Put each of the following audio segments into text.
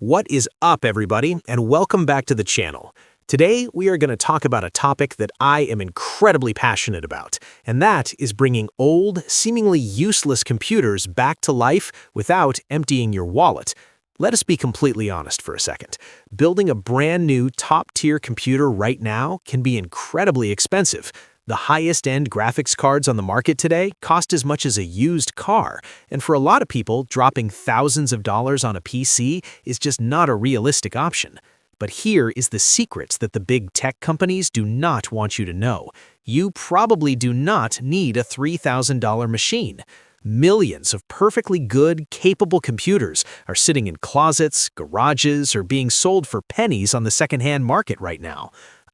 What is up, everybody, and welcome back to the channel. Today, we are going to talk about a topic that I am incredibly passionate about, and that is bringing old, seemingly useless computers back to life without emptying your wallet. Let us be completely honest for a second. Building a brand new top-tier computer right now can be incredibly expensive. The highest-end graphics cards on the market today cost as much as a used car, and for a lot of people, dropping thousands of dollars on a PC is just not a realistic option. But here is the secret that the big tech companies do not want you to know. You probably do not need a $3,000 machine. Millions of perfectly good, capable computers are sitting in closets, garages, or being sold for pennies on the secondhand market right now.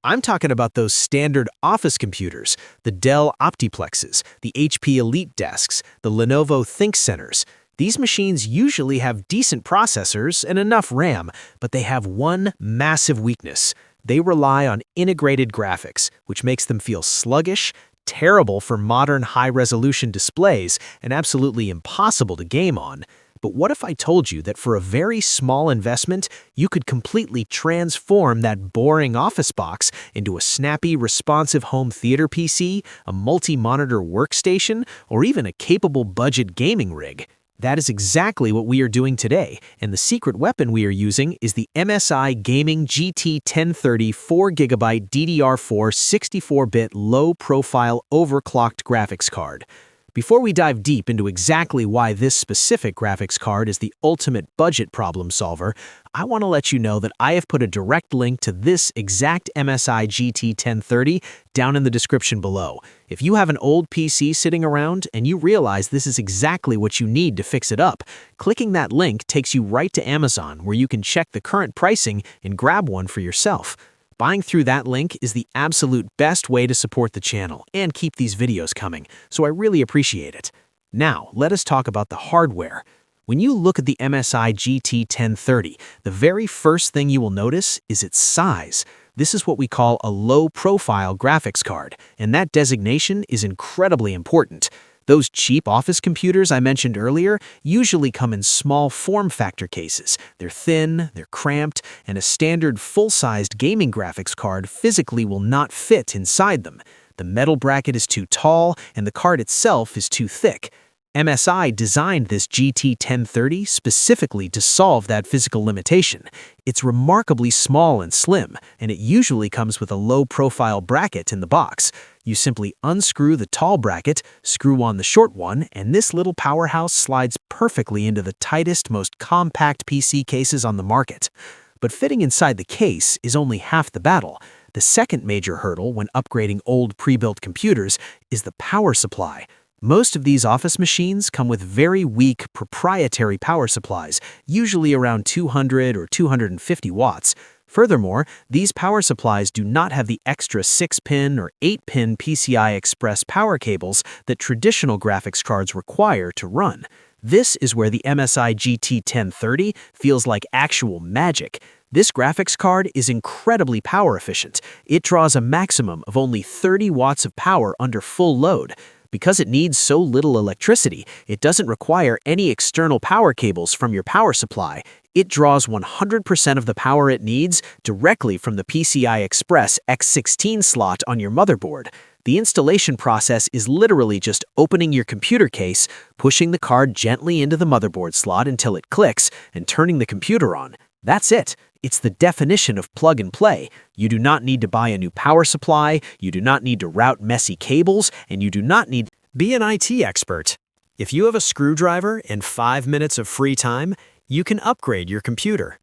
I'm talking about those standard office computers, the Dell Optiplexes, the HP EliteDesks, the Lenovo ThinkCentres. These machines usually have decent processors and enough RAM, but they have one massive weakness. They rely on integrated graphics, which makes them feel sluggish, terrible for modern high-resolution displays, and absolutely impossible to game on. But what if I told you that for a very small investment, you could completely transform that boring office box into a snappy, responsive home theater PC, a multi-monitor workstation, or even a capable budget gaming rig? That is exactly what we are doing today, and the secret weapon we are using is the MSI Gaming GT 1030 4GB DDR4 64-bit Low Profile overclocked graphics card. Before we dive deep into exactly why this specific graphics card is the ultimate budget problem solver, I want to let you know that I have put a direct link to this exact MSI GT 1030 down in the description below. If you have an old PC sitting around and you realize this is exactly what you need to fix it up, clicking that link takes you right to Amazon, where you can check the current pricing and grab one for yourself. Buying through that link is the absolute best way to support the channel and keep these videos coming, so I really appreciate it. Now, let us talk about the hardware. When you look at the MSI GT 1030, the very first thing you will notice is its size. This is what we call a low-profile graphics card, and that designation is incredibly important. Those cheap office computers I mentioned earlier usually come in small form factor cases. They're thin, they're cramped, and a standard full-sized gaming graphics card physically will not fit inside them. The metal bracket is too tall, and the card itself is too thick. MSI designed this GT 1030 specifically to solve that physical limitation. It's remarkably small and slim, and it usually comes with a low-profile bracket in the box. You simply unscrew the tall bracket, screw on the short one, and this little powerhouse slides perfectly into the tightest, most compact PC cases on the market. But fitting inside the case is only half the battle. The second major hurdle when upgrading old pre-built computers is the power supply. Most of these office machines come with very weak proprietary power supplies, usually around 200 or 250 watts. Furthermore, these power supplies do not have the extra 6-pin or 8-pin PCI Express power cables that traditional graphics cards require to run. This is where the MSI GT 1030 feels like actual magic. This graphics card is incredibly power efficient. It draws a maximum of only 30 watts of power under full load. Because it needs so little electricity, it doesn't require any external power cables from your power supply. It draws 100% of the power it needs directly from the PCI Express X16 slot on your motherboard. The installation process is literally just opening your computer case, pushing the card gently into the motherboard slot until it clicks, and turning the computer on. That's it. It's the definition of plug and play. You do not need to buy a new power supply, you do not need to route messy cables, and you do not need to be an IT expert. If you have a screwdriver and 5 minutes of free time, you can upgrade your computer.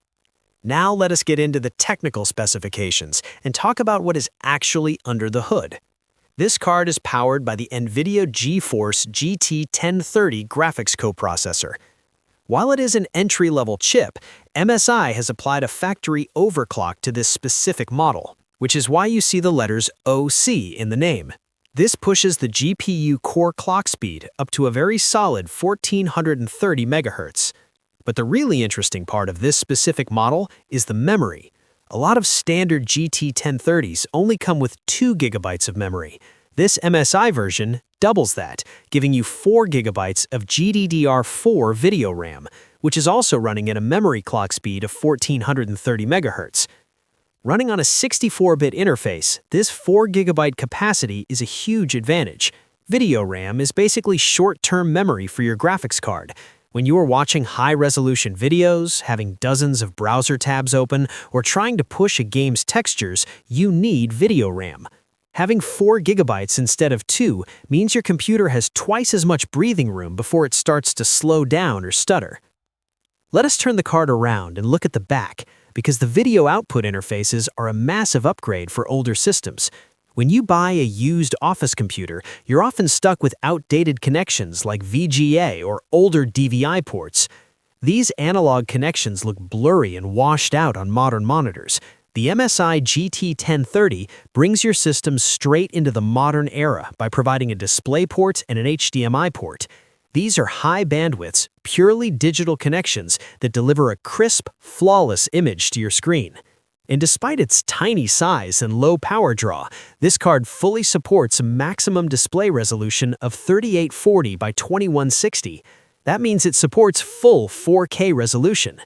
Now let us get into the technical specifications and talk about what is actually under the hood. This card is powered by the NVIDIA GeForce GT 1030 graphics coprocessor. While it is an entry-level chip, MSI has applied a factory overclock to this specific model, which is why you see the letters OC in the name. This pushes the GPU core clock speed up to a very solid 1430 MHz. But the really interesting part of this specific model is the memory. A lot of standard GT 1030s only come with 2 GB of memory. This MSI version doubles that, giving you 4 GB of GDDR4 video RAM, which is also running at a memory clock speed of 1430 MHz. Running on a 64-bit interface, this 4 GB capacity is a huge advantage. Video RAM is basically short-term memory for your graphics card. When you are watching high-resolution videos, having dozens of browser tabs open, or trying to push a game's textures, you need video RAM. Having 4 GB instead of 2 means your computer has twice as much breathing room before it starts to slow down or stutter. Let us turn the card around and look at the back, because the video output interfaces are a massive upgrade for older systems. When you buy a used office computer, you're often stuck with outdated connections like VGA or older DVI ports. These analog connections look blurry and washed out on modern monitors. The MSI GT 1030 brings your system straight into the modern era by providing a DisplayPort and an HDMI port. These are high bandwidths, purely digital connections that deliver a crisp, flawless image to your screen. And despite its tiny size and low power draw, this card fully supports a maximum display resolution of 3840 by 2160. That means it supports full 4K resolution.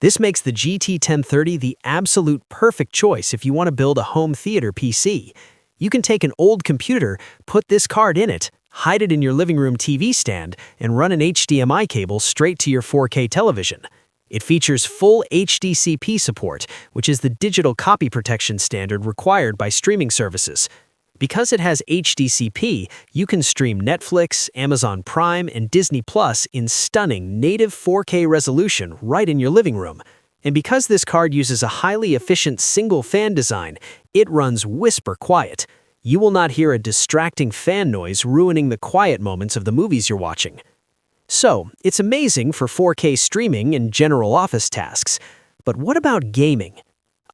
This makes the GT 1030 the absolute perfect choice if you want to build a home theater PC. You can take an old computer, put this card in it, hide it in your living room TV stand, and run an HDMI cable straight to your 4K television. It features full HDCP support, which is the digital copy protection standard required by streaming services. Because it has HDCP, you can stream Netflix, Amazon Prime, and Disney Plus in stunning native 4K resolution right in your living room. And because this card uses a highly efficient single-fan design, it runs whisper quiet. You will not hear a distracting fan noise ruining the quiet moments of the movies you're watching. So, it's amazing for 4K streaming and general office tasks. But what about gaming?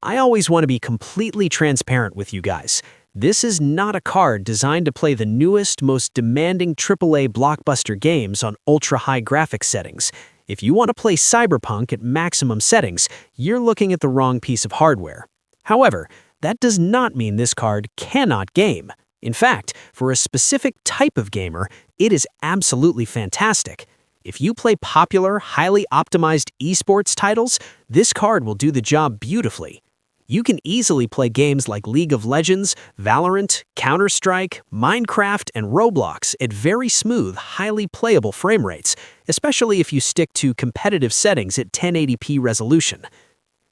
I always want to be completely transparent with you guys. This is not a card designed to play the newest, most demanding AAA blockbuster games on ultra-high graphics settings. If you want to play Cyberpunk at maximum settings, you're looking at the wrong piece of hardware. However, that does not mean this card cannot game. In fact, for a specific type of gamer, it is absolutely fantastic. If you play popular, highly optimized esports titles, this card will do the job beautifully. You can easily play games like League of Legends, Valorant, Counter-Strike, Minecraft, and Roblox at very smooth, highly playable frame rates, especially if you stick to competitive settings at 1080p resolution.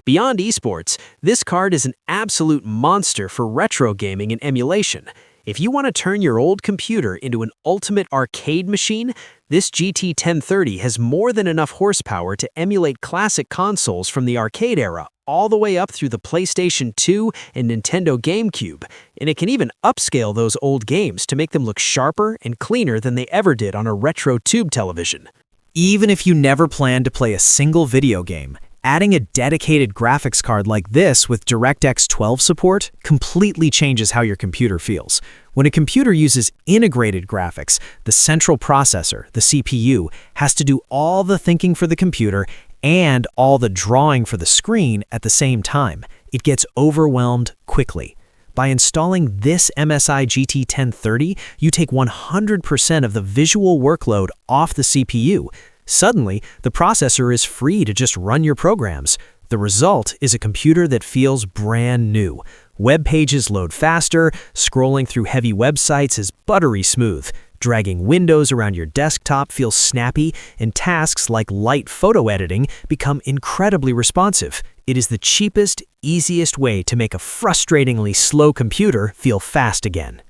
Beyond esports, this card is an absolute monster for retro gaming and emulation. If you want to turn your old computer into an ultimate arcade machine, this GT 1030 has more than enough horsepower to emulate classic consoles from the arcade era all the way up through the PlayStation 2 and Nintendo GameCube, and it can even upscale those old games to make them look sharper and cleaner than they ever did on a retro tube television. Even if you never plan to play a single video game, adding a dedicated graphics card like this with DirectX 12 support completely changes how your computer feels. When a computer uses integrated graphics, the central processor, the CPU, has to do all the thinking for the computer and all the drawing for the screen at the same time. It gets overwhelmed quickly. By installing this MSI GT 1030, you take 100% of the visual workload off the CPU. Suddenly, the processor is free to just run your programs. The result is a computer that feels brand new. Web pages load faster, scrolling through heavy websites is buttery smooth. Dragging windows around your desktop feels snappy, and tasks like light photo editing become incredibly responsive. It is the cheapest, easiest way to make a frustratingly slow computer feel fast again.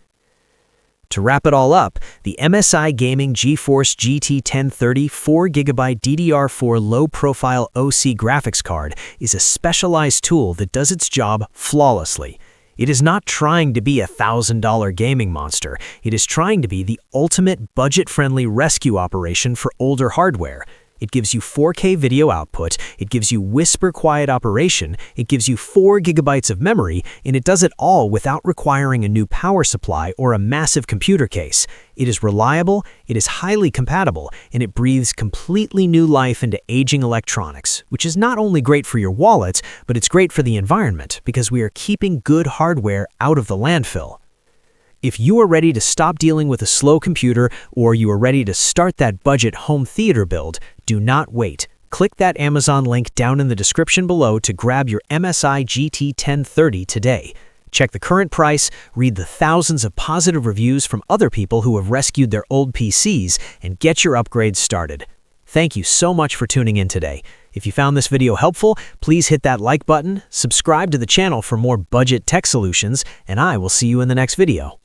To wrap it all up, the MSI Gaming GeForce GT 1030 4GB DDR4 Low Profile OC graphics card is a specialized tool that does its job flawlessly. It is not trying to be a $1,000 gaming monster. It is trying to be the ultimate budget-friendly rescue operation for older hardware. It gives you 4K video output, it gives you whisper-quiet operation, it gives you 4 GB of memory, and it does it all without requiring a new power supply or a massive computer case. It is reliable, it is highly compatible, and it breathes completely new life into aging electronics, which is not only great for your wallet, but it's great for the environment because we are keeping good hardware out of the landfill. If you are ready to stop dealing with a slow computer or you are ready to start that budget home theater build, do not wait. Click that Amazon link down in the description below to grab your MSI GT 1030 today. Check the current price, read the thousands of positive reviews from other people who have rescued their old PCs, and get your upgrades started. Thank you so much for tuning in today. If you found this video helpful, please hit that like button, subscribe to the channel for more budget tech solutions, and I will see you in the next video.